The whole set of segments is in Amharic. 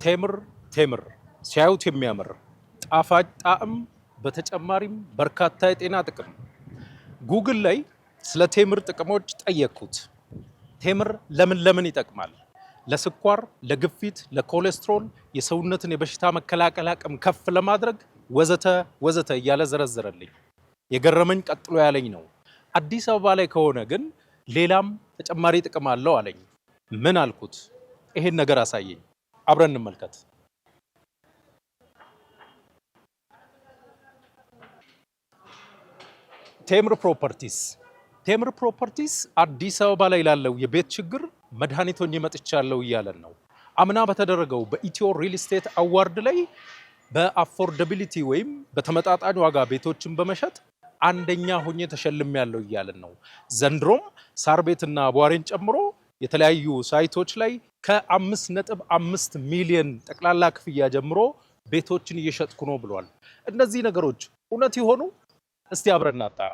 ቴምር ሲያዩት የሚያምር ጣፋጭ ጣዕም በተጨማሪም በርካታ የጤና ጥቅም። ጉግል ላይ ስለ ቴምር ጥቅሞች ጠየቅኩት። ቴምር ለምን ይጠቅማል? ለስኳር፣ ለግፊት፣ ለኮሌስትሮል፣ የሰውነትን የበሽታ መከላከል አቅም ከፍ ለማድረግ ወዘተ እያለ ዘረዘረልኝ። የገረመኝ ቀጥሎ ያለኝ ነው። አዲስ አበባ ላይ ከሆነ ግን ሌላም ተጨማሪ ጥቅም አለው አለኝ። ምን አልኩት? ይሄን ነገር አሳየኝ። አብረን እንመልከት። ቴምር ፕሮፐርቲስ አዲስ አበባ ላይ ላለው የቤት ችግር መድኃኒት ሆኜ መጥቻለሁ እያለን ነው። አምና በተደረገው በኢትዮ ሪል ስቴት አዋርድ ላይ በአፎርደቢሊቲ ወይም በተመጣጣኝ ዋጋ ቤቶችን በመሸጥ አንደኛ ሆኜ ተሸልሜያለሁ እያለን ነው። ዘንድሮም ሳር ቤትና አቧሬን ጨምሮ የተለያዩ ሳይቶች ላይ ከ5.5 ሚሊዮን ጠቅላላ ክፍያ ጀምሮ ቤቶችን እየሸጥኩ ነው ብሏል። እነዚህ ነገሮች እውነት ይሆኑ? እስቲ አብረን እናጣራ።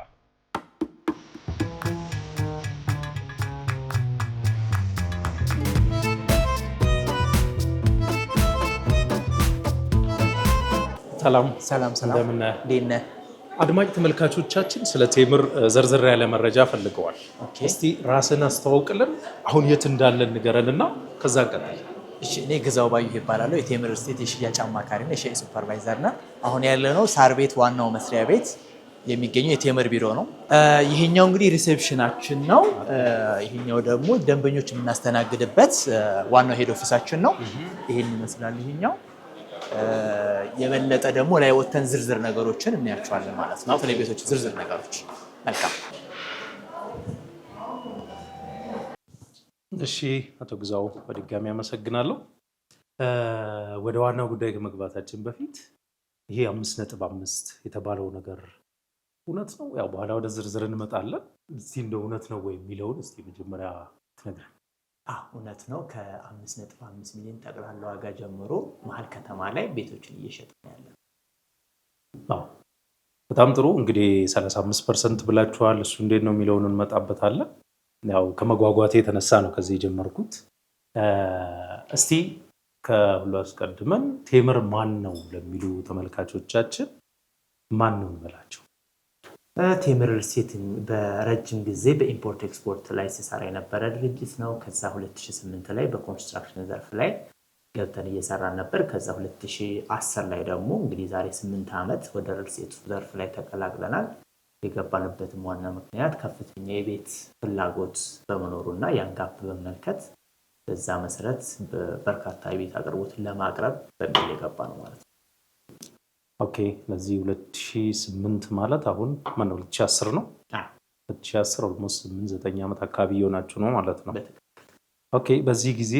ሰላም እንደምን ነህ? አድማጭ ተመልካቾቻችን ስለ ቴምር ዘርዘር ያለ መረጃ ፈልገዋል። እስቲ ራስን አስተዋውቅልን፣ አሁን የት እንዳለን ንገረንና ከዛ እንቀጥል። እሺ፣ እኔ ግዛው ባዩ ይባላለሁ። የቴምር ስቴት የሽያጭ አማካሪና የሽያጭ ሱፐርቫይዘር ነኝ። አሁን ያለነው ሳር ቤት ዋናው መስሪያ ቤት የሚገኘው የቴምር ቢሮ ነው። ይሄኛው እንግዲህ ሪሴፕሽናችን ነው። ይሄኛው ደግሞ ደንበኞች የምናስተናግድበት ዋናው ሄድ ኦፊሳችን ነው። ይሄን ይመስላል ይሄኛው። የበለጠ ደግሞ ላይ ወተን ዝርዝር ነገሮችን እናያቸዋለን ማለት ነው። ስለ ቤቶች ዝርዝር ነገሮች። መልካም። እሺ አቶ ግዛው በድጋሚ አመሰግናለሁ። ወደ ዋናው ጉዳይ ከመግባታችን በፊት ይሄ 5.5 የተባለው ነገር እውነት ነው? ያው በኋላ ወደ ዝርዝር እንመጣለን። እስቲ እንደው እውነት ነው ወይ የሚለውን እስቲ መጀመሪያ ትነግረን። እውነት ነው። ከ5.5 ሚሊዮን ጠቅላላ ዋጋ ጀምሮ መሀል ከተማ ላይ ቤቶችን እየሸጠ ያለ። በጣም ጥሩ። እንግዲህ 35% ብላችኋል። እሱ እንዴት ነው የሚለውን እንመጣበታለን። ያው ከመጓጓቴ የተነሳ ነው ከዚህ የጀመርኩት። እስቲ ከሁሉ አስቀድመን ቴምር ማን ነው ለሚሉ ተመልካቾቻችን ማን ነው እንበላቸው? ቴምር ስቴት በረጅም ጊዜ በኢምፖርት ኤክስፖርት ላይ ሲሰራ የነበረ ድርጅት ነው። ከዛ 2008 ላይ በኮንስትራክሽን ዘርፍ ላይ ገብተን እየሰራን ነበር። ከዛ 2010 ላይ ደግሞ እንግዲህ ዛሬ 8 ዓመት ወደ ሪል ስቴት ዘርፍ ላይ ተቀላቅለናል። የገባንበትም ዋና ምክንያት ከፍተኛ የቤት ፍላጎት በመኖሩና ያን ጋፕ በመመልከት በዛ መሰረት በርካታ የቤት አቅርቦትን ለማቅረብ በሚል የገባ ነው ማለት ነው። ኦኬ፣ ለዚህ 2008 ማለት አሁን ማነው 2010 ነው? 2010 ኦልሞስት 8-9 ዓመት አካባቢ የሆናችሁ ነው ማለት ነው። ኦኬ፣ በዚህ ጊዜ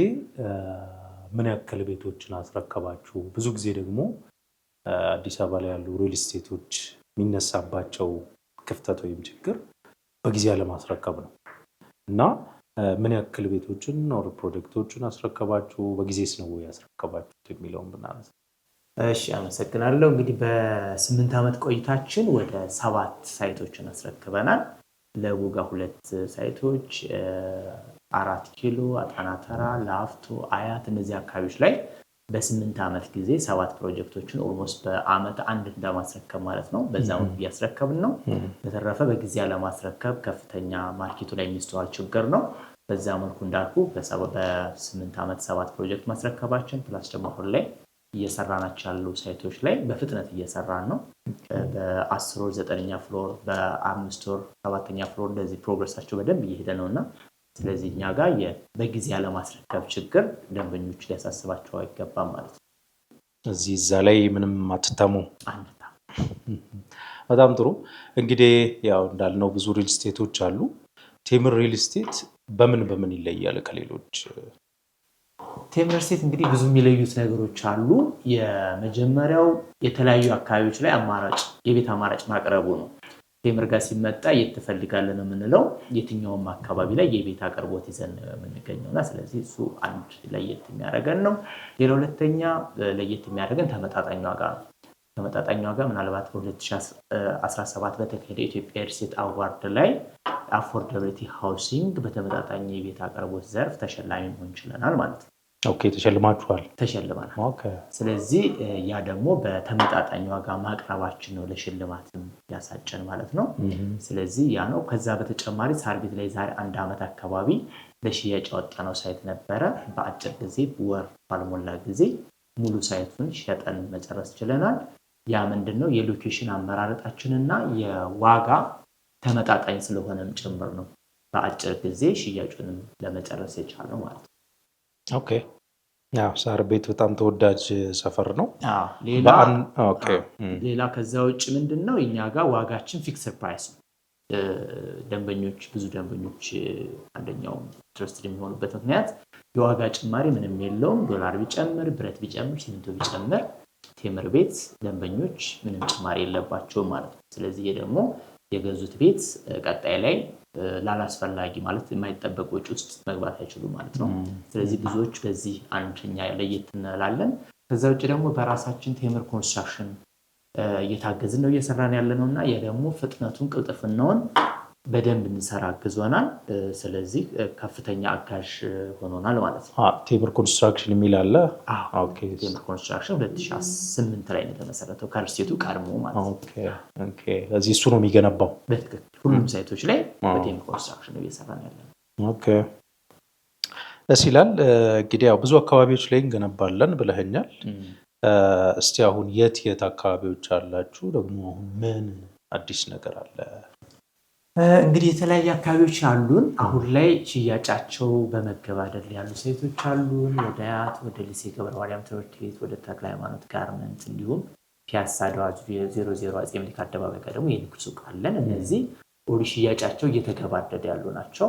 ምን ያክል ቤቶችን አስረከባችሁ? ብዙ ጊዜ ደግሞ አዲስ አበባ ላይ ያሉ ሪል ስቴቶች የሚነሳባቸው ክፍተት ወይም ችግር በጊዜ አለማስረከብ ነው እና ምን ያክል ቤቶችን ኦር ፕሮጀክቶችን አስረከባችሁ? በጊዜስ ነው ያስረከባችሁት የሚለውን ብናነሳ። እሺ፣ አመሰግናለሁ። እንግዲህ በ8 ዓመት ቆይታችን ወደ 7 ሳይቶችን አስረክበናል። ለቡጋ 2 ሳይቶች፣ 4 ኪሎ፣ አጣና ተራ፣ ላፍቶ፣ አያት፣ እነዚህ አካባቢዎች ላይ በ8 ዓመት ጊዜ 7 ፕሮጀክቶችን ኦልሞስት በአመት አንድ እንደማስረከብ ማለት ነው። በዛ መልኩ እያስረከብን ነው። በተረፈ በጊዜ አለማስረከብ ከፍተኛ ማርኬቱ ላይ የሚስተዋል ችግር ነው። በዛ መልኩ እንዳልኩ በ8 ዓመት 7 ፕሮጀክት ማስረከባችን ፕላስ ደግሞ አሁን ላይ እየሰራናቸው ያሉ ሳይቶች ላይ በፍጥነት እየሰራን ነው። በ10 ወር 9ኛ ፍሎር፣ በ5 ወር 7ኛ ፍሎር እንደዚህ ፕሮግረሳቸው በደንብ እየሄደ ነውና ስለዚህ እኛ ጋር በጊዜ ያለማስረከብ ችግር ደንበኞች ሊያሳስባቸው አይገባም ማለት ነው። እዚህ እዛ ላይ ምንም አትታሙ። በጣም ጥሩ። እንግዲህ ያው እንዳልነው ብዙ ሪል ስቴቶች አሉ። ቴምር ሪል ስቴት በምን ይለያል ከሌሎች? ቴምር ስቴት እንግዲህ ብዙ የሚለዩት ነገሮች አሉ። የመጀመሪያው የተለያዩ አካባቢዎች ላይ የቤት አማራጭ ማቅረቡ ነው። ቴምር ጋር ሲመጣ የት ትፈልጋለህ የምንለው የትኛውም አካባቢ ላይ የቤት አቅርቦት ይዘን የምንገኘውና ስለዚህ እሱ አንድ ለየት የሚያደርገን ነው። ሌላ ሁለተኛ ለየት የሚያደርገን ተመጣጣኝ ዋጋ ነው። ተመጣጣኝ ዋጋ ምናልባት በ2017 በተካሄደ ኢትዮጵያ ሪል ስቴት አዋርድ ላይ አፎርደቢሊቲ ሃውሲንግ በተመጣጣኝ የቤት አቅርቦት ዘርፍ ተሸላሚ መሆን ችለናል ማለት ነው። ኦኬ ተሸልማችኋል? ተሸልመናል። ኦኬ። ስለዚህ ያ ደግሞ በተመጣጣኝ ዋጋ ማቅረባችን ነው ለሽልማትም ያሳጨን ማለት ነው። ስለዚህ ያ ነው። ከዛ በተጨማሪ ሳር ቤት ላይ ዛሬ 1 ዓመት አካባቢ ለሽያጭ ያወጣነው ሳይት ነበረ። በአጭር ጊዜ ወር ባልሞላ ጊዜ ሙሉ ሳይቱን ሸጠን መጨረስ ችለናል። ያ ምንድነው የሎኬሽን አመራረጣችንና የዋጋ ተመጣጣኝ ስለሆነም ጭምር ነው በአጭር ጊዜ ሽያጩንም ለመጨረስ የቻልነው ማለት ነው። ኦኬ። ያው ሳር ቤት በጣም ተወዳጅ ሰፈር ነው። ሌላ ከዛ ውጭ ምንድነው እኛ ጋር ዋጋችን ፊክስድ ፕራይስ ነው። ደንበኞች ብዙ ደንበኞች አንደኛው ትረስትድ የሚሆኑበት ምክንያት የዋጋ ጭማሪ ምንም የለውም። ዶላር ቢጨምር፣ ብረት ቢጨምር፣ ሲሚንቶ ቢጨምር ቴምር ቤት ደንበኞች ምንም ጭማሪ የለባቸውም ማለት ነው። ስለዚህ ይሄ ደግሞ የገዙት ቤት ቀጣይ ላይ ላላስፈላጊ ማለት የማይጠበቅ ወጪ ውስጥ መግባት አይችሉም ማለት ነው። ስለዚህ ብዙዎች በዚህ አንደኛ ለየት እንላለን። ከዛ ውጭ ደግሞ በራሳችን ቴምር ኮንስትራክሽን እየታገዝን ነው እየሰራን ያለነውና ያ ደግሞ ፍጥነቱን ቅልጥፍናውን በደንብ እንሰራ አግዞናል። ስለዚህ ከፍተኛ አጋዥ ሆኖናል ማለት ነው። ቴምር ኮንስትራክሽን የሚል አለ? ኦኬ። ቴምር ኮንስትራክሽን 2008 ላይ ነው የተመሰረተው ከርሴቱ ቀድሞ ማለት ነው። ኦኬ። ስለዚህ እሱ ነው የሚገነባው? በትክክል ሁሉም ሳይቶች ላይ በቴምር ኮንስትራክሽን ነው እየሰራን ያለነው። ኦኬ ደስ ይላል። እንግዲህ ያው ብዙ አካባቢዎች ላይ እንገነባለን ብለኸኛል። እስቲ አሁን የት አካባቢዎች አላችሁ? ደግሞ አሁን ምን አዲስ ነገር አለ? እንግዲህ የተለያዩ አካባቢዎች አሉን። አሁን ላይ ሽያጫቸው በመገባደድ ያሉ ሳይቶች አሉን። ወደ አያት፣ ወደ ሊሴ ገብረ ማርያም ትምህርት ቤት፣ ወደ ተክለ ሃይማኖት ጋርመንት እንዲሁም ፒያሳ አድዋጅ 00 አፄ ምኒልክ አደባባይ ጋር ደግሞ የንግድ ሱቅ አለን። እነዚህ ኦዲ ሽያጫቸው እየተገባደደ ያሉ ናቸው።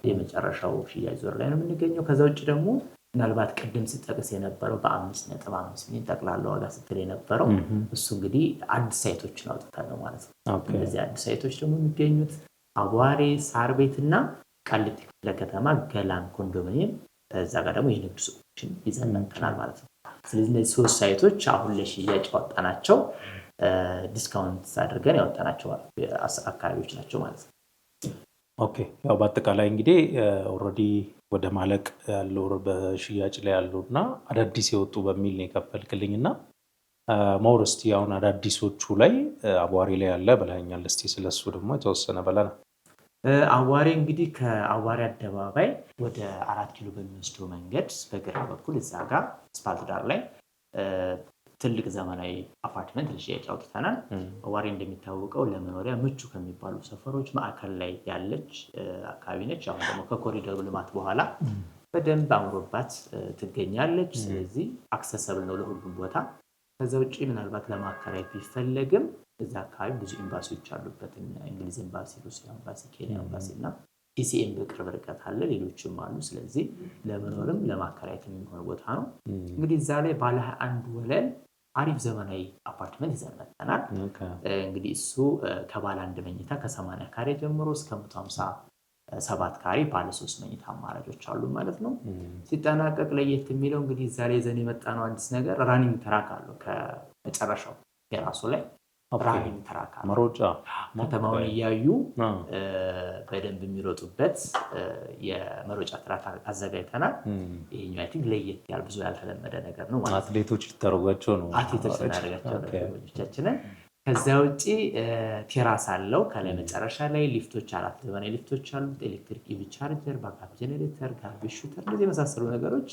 የመጨረሻው ሽያጭ ዙር ላይ ነው የምንገኘው። ከዛ ውጭ ደግሞ ምናልባት ቅድም ሲጠቅስ የነበረው በ5.5 ሚሊዮን ጠቅላላ ዋጋ ስትል የነበረው እሱ እንግዲህ አዲስ ሳይቶችን አውጥተን ነው ማለት ነው። እነዚህ አዲስ ሳይቶች ደግሞ የሚገኙት አዋሬ፣ ሳር ቤትና ቃሊቲ ክፍለ ከተማ ገላን ኮንዶሚኒየም፣ እዛ ጋር ደግሞ የንግድ ሱቆችን ይዘን መጥተናል ማለት ነው። ስለዚህ እነዚህ 3 ሳይቶች አሁን ለሽያጭ ያወጣናቸው ዲስካውንት አድርገን ያወጣናቸው አካባቢዎች ናቸው ማለት ነው። ኦኬ። ያው በአጠቃላይ እንግዲህ ኦልሬዲ ወደ ማለቅ ያለው በሽያጭ ላይ ያሉና አዳዲስ የወጡ በሚል ነው የከፈልክልኝና ሞር እስቲ አሁን አዳዲሶቹ ላይ አዋሬ ላይ ያለ ብለኸኛል። እስቲ ስለሱ ደግሞ የተወሰነ በለና። አዋሬ እንግዲህ ከአዋሬ አደባባይ ወደ 4 ኪሎ በሚወስደው መንገድ በግራ በኩል እዛ ጋር አስፋልት ዳር ላይ ትልቅ ዘመናዊ አፓርትመንት ለሽያጭ አውጥተናል። አዋሬ እንደሚታወቀው ለመኖሪያ ምቹ ከሚባሉ ሰፈሮች ማዕከል ላይ ያለች አካባቢ ነች። አሁን ደግሞ ከኮሪደሩ ልማት በኋላ በደንብ አምሮባት ትገኛለች። ስለዚህ አክሰሰብል ነው ለሁሉም ቦታ። ከዛ ውጭ ምናልባት ለማከራየት ቢፈለግም እዛ አካባቢ ብዙ ኤምባሲዎች አሉበት። እንግሊዝ ኤምባሲ፣ ሩሲያ ኤምባሲ፣ ኬንያ ኤምባሲ እና ቲሲኤም በቅርብ ርቀት አለ፣ ሌሎችም አሉ። ስለዚህ ለመኖርም ለማከራየት የሚሆን ቦታ ነው። እንግዲህ እዛ ላይ ባለ 21 ወለል አሪፍ ዘመናዊ አፓርትመንት ይዘን መጥተናል። እንግዲህ እሱ ከባለ 1 መኝታ ከ80 ካሬ ጀምሮ እስከ 157 ካሬ ባለ 3 መኝታ አማራጮች አሉ ማለት ነው። ሲጠናቀቅ ለየት የሚለው እንግዲህ እዛ ላይ ይዘን የመጣነው አዲስ ነገር ራኒንግ ትራክ አለው። ከመጨረሻው የራሱ ላይ ራኒንግ ትራክ አለው። መሮጫ ከተማውን እያዩ በደንብ የሚሮጡበት የመሮጫ ትራክ አዘጋጅተናል። ይሄኛው አይ ቲንክ ለየት ያለ ብዙ ያልተለመደ ነገር ነው ማለት ነው። አትሌቶች ሊታረጓቸው ነው። አትሌቶች እናደርጋቸው ደንበኞቻችንን። ከዛ ውጪ ቴራስ አለው። ከላይ መጨረሻ ላይ ሊፍቶች 4 ዘመናዊ ሊፍቶች አሉት። ኤሌክትሪክ ኢቪ ቻርጀር፣ ባካፕ ጄኔሬተር፣ ጋርቤጅ ሹተር፣ እንደዚህ የመሳሰሉ ነገሮች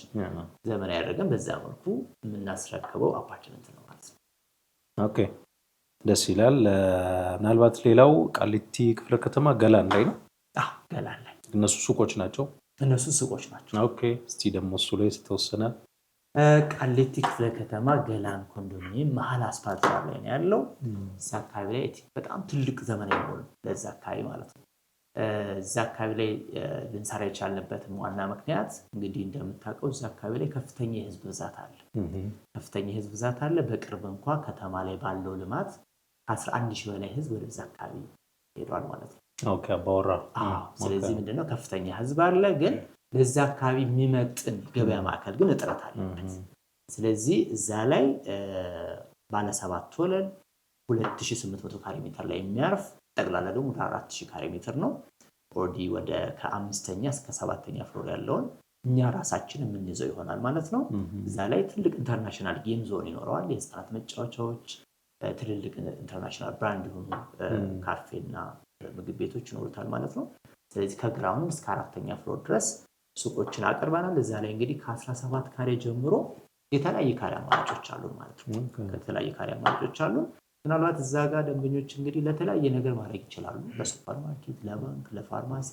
ዘመናዊ ያደረገን በዛ መልኩ የምናስረክበው አፓርትመንት ነው ማለት ነው። ኦኬ ደስ ይላል። ምናልባት ሌላው ቃሊቲ ክፍለ ከተማ ገላን ላይ ነው። ገላን ላይ እነሱ ሱቆች ናቸው። እነሱ ሱቆች ናቸው። ኦኬ እስቲ ደግሞ እሱ ላይ ስተወሰነ ቃሊቲ ክፍለ ከተማ ገላን ኮንዶሚኒየም መሀል አስፋልት ላይ ነው ያለው። እዛ አካባቢ ላይ በጣም ትልቅ ዘመናዊ ነው ለዛ አካባቢ ማለት ነው። እዛ አካባቢ ላይ ልንሰራ የቻልንበትም ዋና ምክንያት እንግዲህ እንደምታውቀው እዛ አካባቢ ላይ ከፍተኛ የህዝብ ብዛት አለ። ከፍተኛ የህዝብ ብዛት አለ። በቅርብ እንኳን ከተማ ላይ ባለው ልማት 11,000 በላይ ህዝብ ወደዛ አካባቢ ሄዷል ማለት ነው። ኦኬ አባወራ። ስለዚህ ምንድነው ከፍተኛ ህዝብ አለ፣ ግን ለዛ አካባቢ የሚመጥን ገበያ ማዕከል ግን እጥረት አለበት። ስለዚህ እዛ ላይ ባለ 7 ወለል 2800 ካሬ ሜትር ላይ የሚያርፍ ጠቅላላ ደግሞ 4000 ካሬ ሜትር ነው። ኦዲ ወደ ከ5ኛ እስከ 7ኛ ፍሎር ያለውን እኛ ራሳችን የምንይዘው ይሆናል ማለት ነው። እዛ ላይ ትልቅ ኢንተርናሽናል ጌም ዞን ይኖረዋል። የህፃናት መጫወቻዎች፣ ትልልቅ ኢንተርናሽናል ብራንድ የሆኑ ካፌና ምግብ ቤቶች ይኖሩታል ማለት ነው። ስለዚህ ከግራውንድ እስከ 4ኛ ፍሎር ድረስ ሱቆችን አቀርበናል። እዛ ላይ እንግዲህ ከ17 ካሬ ጀምሮ የተለያየ ካሬ አማራጮች አሉ ማለት ነው። ከተለያየ ካሬ አማራጮች አሉ። ምናልባት እዛ ጋር ደንበኞች እንግዲህ ለተለያየ ነገር ማድረግ ይችላሉ። ለሱፐርማርኬት፣ ለባንክ፣ ለፋርማሲ፣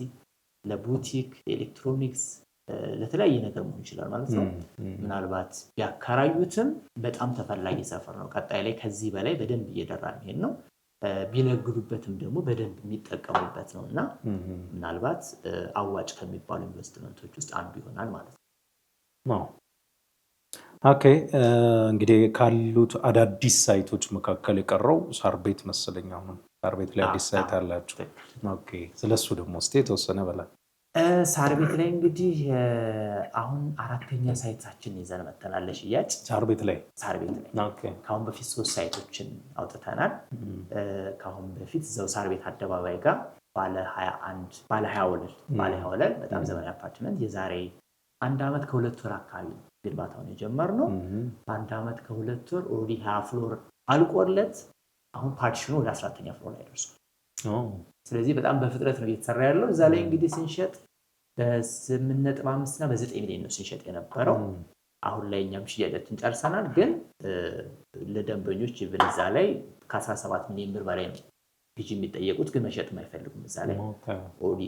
ለቡቲክ፣ ኤሌክትሮኒክስ ለተለያየ ነገር መሆን ይችላል ማለት ነው። ምናልባት ቢያከራዩትም በጣም ተፈላጊ ሰፈር ነው። ቀጣይ ላይ ከዚህ በላይ በደንብ እየደራ የሚሄድ ነው። ቢነግዱበትም ደግሞ በደንብ የሚጠቀሙበት ነውና ምናልባት አዋጭ ከሚባሉ ኢንቨስትመንቶች ውስጥ አንዱ ይሆናል ማለት ነው። ኦኬ እንግዲህ ካሉት አዳዲስ ሳይቶች መካከል የቀረው ሳር ቤት መሰለኝ። አሁን ሳር ቤት ላይ አዲስ ሳይት አላችሁ። ኦኬ ስለሱ ደግሞ እስቲ የተወሰነ በላይ። ሳር ቤት ላይ እንግዲህ አሁን 4ኛ ሳይታችን ይዘን መተናል ለሽያጭ። ሳር ቤት ላይ ከአሁን በፊት 3 ሳይቶችን አውጥተናል። ከአሁን በፊት እዛው ሳር ቤት አደባባይ ጋር ባለ 20 ወለል በጣም ዘመናዊ አፓርትመንት የዛሬ 1 ዓመት ከ2 ወር አካባቢ ግንባታውን የጀመርነው። በ1 ዓመት ከ2 ወር ኦልሬዲ 20 ፍሎር አልቆለት አሁን ፓርቲሽኑ ወደ 14ኛ ፍሎር ላይ ደርሷል። ስለዚህ በጣም በፍጥነት ነው እየተሰራ ያለው። እዛ ላይ እንግዲህ ስንሸጥ በ8.5 እና በ9 ሚሊዮን ነው ስንሸጥ የነበረው። አሁን ላይ እኛም ሽያጭን ጨርሰናል። ግን ለደንበኞች እዛ ላይ ከ17 ሚሊዮን ብር በላይ ነው ግዢ የሚጠየቁት፣ ግን መሸጥ የማይፈልጉም። እዛ ላይ ኦልሬዲ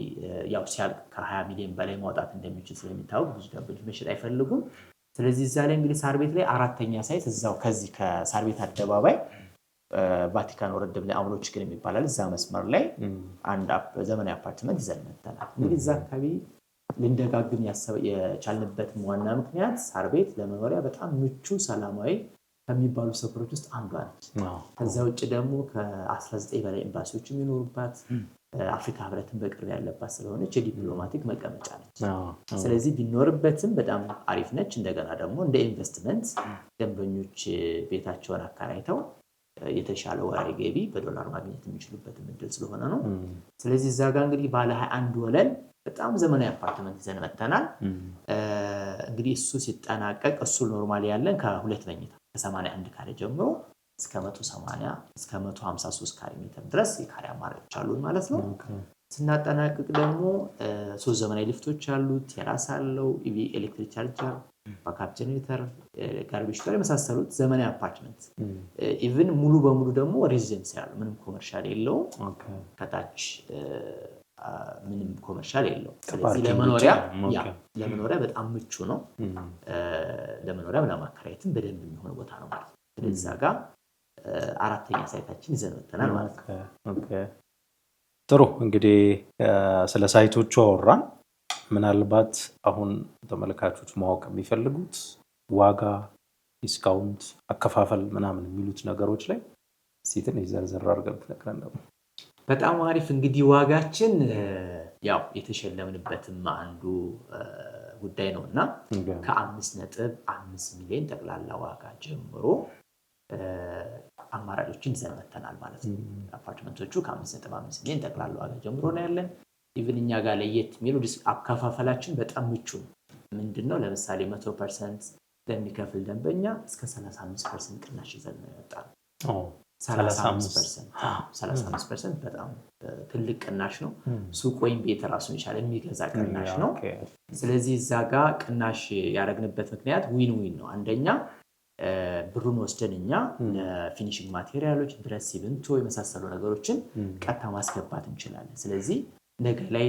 ያው ሲያልቅ ከ20 ሚሊዮን በላይ ማውጣት እንደሚችል ስለሚታወቅ ብዙ ደንበኞች መሸጥ አይፈልጉም። ስለዚህ እዛ ላይ እንግዲህ ሳር ቤት ላይ 4ኛ ሳይት እዛው ከዚህ ከሳር ቤት አደባባይ ቫቲካን ወረድ ብለን አምሮች ግን የሚባላል እዛ መስመር ላይ አንድ ዘመናዊ አፓርትመንት ይዘን መጥተናል። እንግዲህ እዛ አካባቢ ልንደጋግም የቻልንበት ዋና ምክንያት ሳር ቤት ለመኖሪያ በጣም ምቹ ሰላማዊ ከሚባሉ ሰፈሮች ውስጥ አንዷ ነች። ከዛ ውጭ ደግሞ ከ19 በላይ ኤምባሲዎች የሚኖሩባት አፍሪካ ህብረትን በቅርብ ያለባት ስለሆነች የዲፕሎማቲክ መቀመጫ ነች። ስለዚህ ቢኖርበትም በጣም አሪፍ ነች። እንደገና ደግሞ እንደ ኢንቨስትመንት ደንበኞች ቤታቸውን አከራይተው የተሻለ ወራዊ ገቢ በዶላር ማግኘት የሚችሉበት እድል ስለሆነ ነው። ስለዚህ እዛ ጋር እንግዲህ ባለ 21 ወለል በጣም ዘመናዊ አፓርትመንት ይዘን መጥተናል። እንግዲህ እሱ ሲጠናቀቅ እሱ ኖርማሊ ያለን ከ2 መኝታ ከ81 ካሬ ጀምሮ እስከ 180 እስከ 153 ካሬ ሜትር ድረስ የካሬ አማራጮች አሉን ማለት ነው። ስናጠናቅቅ ደግሞ 3 ዘመናዊ ሊፍቶች አሉት፣ ቴራስ አለው፣ ኢቪ ኤሌክትሪክ ቻርጀር፣ ባካፕ ጀነሬተር፣ ጋርቤጅ ጋር የመሳሰሉት ዘመናዊ አፓርትመንት ኢቭን ሙሉ በሙሉ ደግሞ ሬዚደንስ ያለው ምንም ኮመርሻል የለውም። ከታች ምንም ኮመርሻል የለውም። ስለዚህ ለመኖሪያ በጣም ምቹ ነው። ለመኖሪያ ለማከራየትም በደንብ የሚሆን ቦታ ነው ማለት ነው። ስለዚህ እዛ ጋር 4ኛ ሳይታችን ይዘን መጥተናል ማለት ነው። ጥሩ እንግዲህ ስለ ሳይቶቹ አወራን። ምናልባት አሁን ተመልካቾች ማወቅ የሚፈልጉት ዋጋ፣ ዲስካውንት፣ አከፋፈል ምናምን የሚሉት ነገሮች ላይ ሲትን ይዘርዘር አድርገን ተነግረን ነው። በጣም አሪፍ እንግዲህ ዋጋችን ያው የተሸለምንበትም አንዱ ጉዳይ ነውና ከ5.5 ሚሊዮን ጠቅላላ ዋጋ ጀምሮ አማራጮችን ይዘን መጥተናል ማለት ነው። አፓርትመንቶቹ ከ5.5 ሚሊዮን ጠቅላላ ዋጋ ጀምሮ ነው ያለን። ኢቭን እኛ ጋር ለየት የሚሉ አከፋፈላችን በጣም ምቹ ነው። ምንድነው ለምሳሌ 100% ለሚከፍል ደንበኛ እስከ 35% ቅናሽ ይዘን ነው የመጣነው። 35% በጣም ትልቅ ቅናሽ ነው። ሱቅ ወይም ቤት ራሱን ይችላል የሚገዛ ቅናሽ ነው። ስለዚህ እዛ ጋር ቅናሽ ያደረግንበት ምክንያት ዊን ዊን ነው። አንደኛ ብሩን ወስደን እኛ ለፊኒሺንግ ማቴሪያሎች ብረት፣ ሲሚንቶ የመሳሰሉ ነገሮችን ቀጥታ ማስገባት እንችላለን። ስለዚህ ነገ ላይ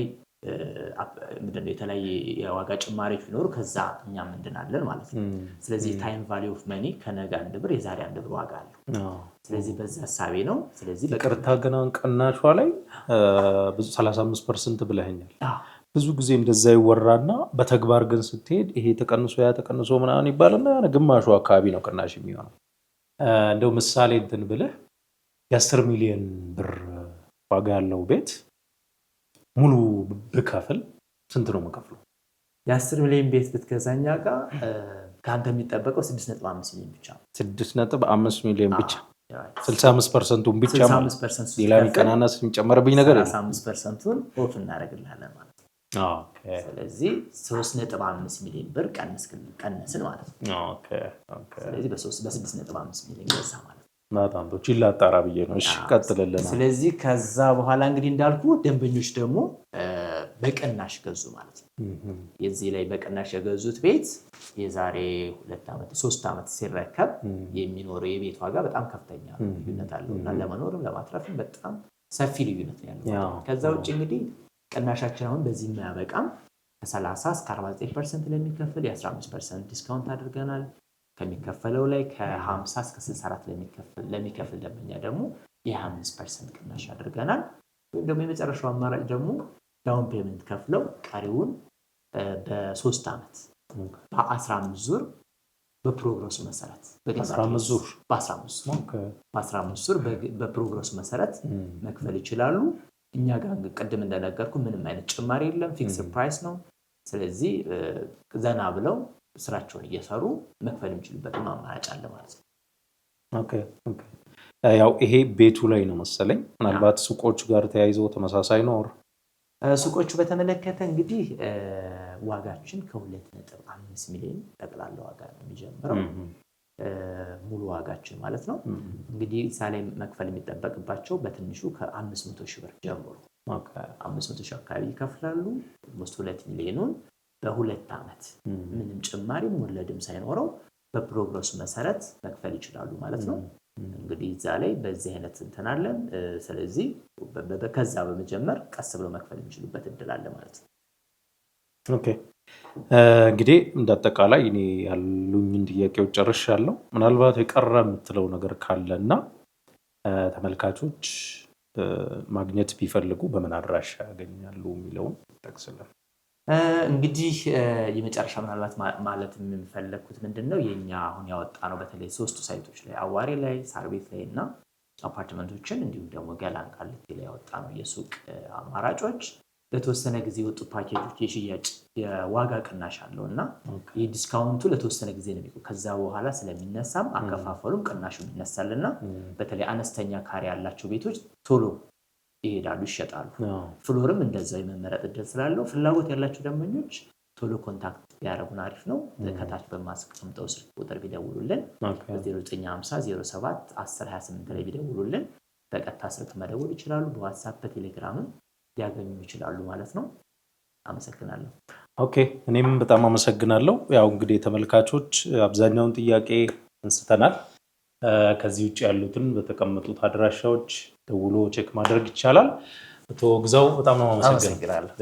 ምንድነው የተለያየ የዋጋ ጭማሪ ቢኖር ከዛ እኛ ምንድናለን ማለት ነው። ስለዚህ ታይም ቫልዩ ኦፍ መኒ ከነገ 1 ብር የዛሬ 1 ብር ዋጋ አለው። ስለዚህ በዛ ሐሳቤ ነው። ስለዚህ በቅርታ ገና ቅናሿ ላይ 35% ብለኸኛል። ብዙ ጊዜ እንደዛ ይወራና በተግባር ግን ስትሄድ ይሄ ተቀንሶ ያ ተቀንሶ ምናምን ይባልና ግማሹ አካባቢ ነው ቅናሽ የሚሆነው። እንደው ምሳሌ እንትን ብለህ የ10 ሚሊዮን ብር ዋጋ ያለው ቤት ሙሉ ብከፍል ስንት ነው የምከፍለው? የ10 ሚሊዮን ቤት ብትገዛኛ ጋር ካንተ የሚጠበቀው 6.5 ሚሊዮን ብቻ ነው። 6.5 ሚሊዮን ብቻ 65%ን ብቻ ማለት 65% ሌላ የሚቀናነስ የሚጨመርብኝ ነገር የለም። 35%ን ኦፍ እናደርግልሃለን ማለት ነው። ኦኬ ስለዚህ 3.5 ሚሊዮን ብር ቀነስን ማለት ነው። ኦኬ ስለዚህ በ6.5 ሚሊዮን ገዛ ማለት ነው። በጣም ጥሩ ላጣራ ብዬ ነው። እሺ ቀጥልልና። ስለዚህ ከዛ በኋላ እንግዲህ እንዳልኩ ደንበኞች ደግሞ በቅናሽ ገዙ ማለት ነው። የዚህ ላይ በቅናሽ የገዙት ቤት የዛሬ 2 ዓመት 3 ዓመት ሲረከብ የሚኖረው የቤት ዋጋ በጣም ከፍተኛ ልዩነት አለው እና ለመኖርም ለማትረፍም በጣም ሰፊ ልዩነት ነው ያለው። ከዛ ውጭ እንግዲህ ቅናሻችን አሁን በዚህ የማያበቃም ከ30 እስከ 49% ለሚከፍል የ15% ዲስካውንት አድርገናል። ከሚከፈለው ላይ ከ50 እስከ 64 ለሚከፍል ደንበኛ ደግሞ የ25% ቅናሽ አድርገናል። ወይም ደግሞ የመጨረሻው አማራጭ ደግሞ ዳውን ፔመንት ከፍለው ቀሪውን በ3 ዓመት በ15 ዙር በፕሮግረሱ መሰረት በ15 ዙር በፕሮግረሱ መሰረት መክፈል ይችላሉ። እኛ ጋር ቅድም እንደነገርኩ ምንም አይነት ጭማሪ የለም፣ ፊክስድ ፕራይስ ነው። ስለዚህ ዘና ብለው ስራቸውን እየሰሩ መክፈል የሚችሉበት አማራጭ አለ ማለት ነው። ኦኬ ያው ይሄ ቤቱ ላይ ነው መሰለኝ። ምናልባት ሱቆቹ ጋር ተያይዘው ተመሳሳይ ነው? ሱቆቹ በተመለከተ እንግዲህ ዋጋችን ከ2.5 ሚሊዮን ጠቅላላ ዋጋ ነው የሚጀምረው፣ ሙሉ ዋጋችን ማለት ነው። እንግዲህ ሳሌ መክፈል የሚጠበቅባቸው በትንሹ ከ500 ሺህ ብር ጀምሮ 500 ሺህ አካባቢ ይከፍላሉ። 2 ሚሊዮኑን በ2 ዓመት ምንም ጭማሪም ወለድም ሳይኖረው በፕሮግረሱ መሰረት መክፈል ይችላሉ ማለት ነው። እንግዲህ እዛ ላይ በዚህ አይነት እንተናለን። ስለዚህ ከዛ በመጀመር ቀስ ብለው መክፈል የሚችሉበት እድል አለ ማለት ነው። ኦኬ እንግዲህ እንደአጠቃላይ እኔ ያሉኝን ጥያቄዎች ጨርሻለሁ። ምናልባት የቀረ የምትለው ነገር ካለና ተመልካቾች ማግኘት ቢፈልጉ በምን አድራሻ ያገኛሉ የሚለውን ጠቅስልን። እንግዲህ የመጨረሻ ምናልባት ማለት የምንፈልኩት ምንድነው የኛ አሁን ያወጣ ነው በተለይ 3 ሳይቶች ላይ አዋሪ ላይ፣ ሳር ቤት ላይ እና አፓርትመንቶችን እንዲሁም ደግሞ ገላን ቃሊቲ ላይ ያወጣ ነው የሱቅ አማራጮች ለተወሰነ ጊዜ የወጡ ፓኬጆች የሽያጭ የዋጋ ቅናሽ አለው እና የዲስካውንቱ ለተወሰነ ጊዜ ነው የሚቆየው። ከዛ በኋላ ስለሚነሳም አከፋፈሉም ቅናሹም ይነሳልና በተለይ አነስተኛ ካሬ ያላቸው ቤቶች ቶሎ ይሄዳሉ፣ ይሸጣሉ። ፍሎርም እንደዛው የመመረጥ እድል ስላለው ፍላጎት ያላቸው ደንበኞች ቶሎ ኮንታክት ቢያደርጉን አሪፍ ነው። ከታች በማስቀምጠው ስልክ ቁጥር ቢደውሉልን በ0950 07 1028 ላይ ቢደውሉልን በቀጥታ ስልክ መደወል ይችላሉ። በዋትስአፕ በቴሌግራምም ሊያገኙ ይችላሉ ማለት ነው። አመሰግናለሁ። ኦኬ እኔም በጣም አመሰግናለሁ። ያው እንግዲህ ተመልካቾች አብዛኛውን ጥያቄ አንስተናል። ከዚህ ውጭ ያሉትን በተቀመጡት አድራሻዎች ደውሎ ቼክ ማድረግ ይቻላል። አቶ ግዛው በጣም አመሰግናለሁ።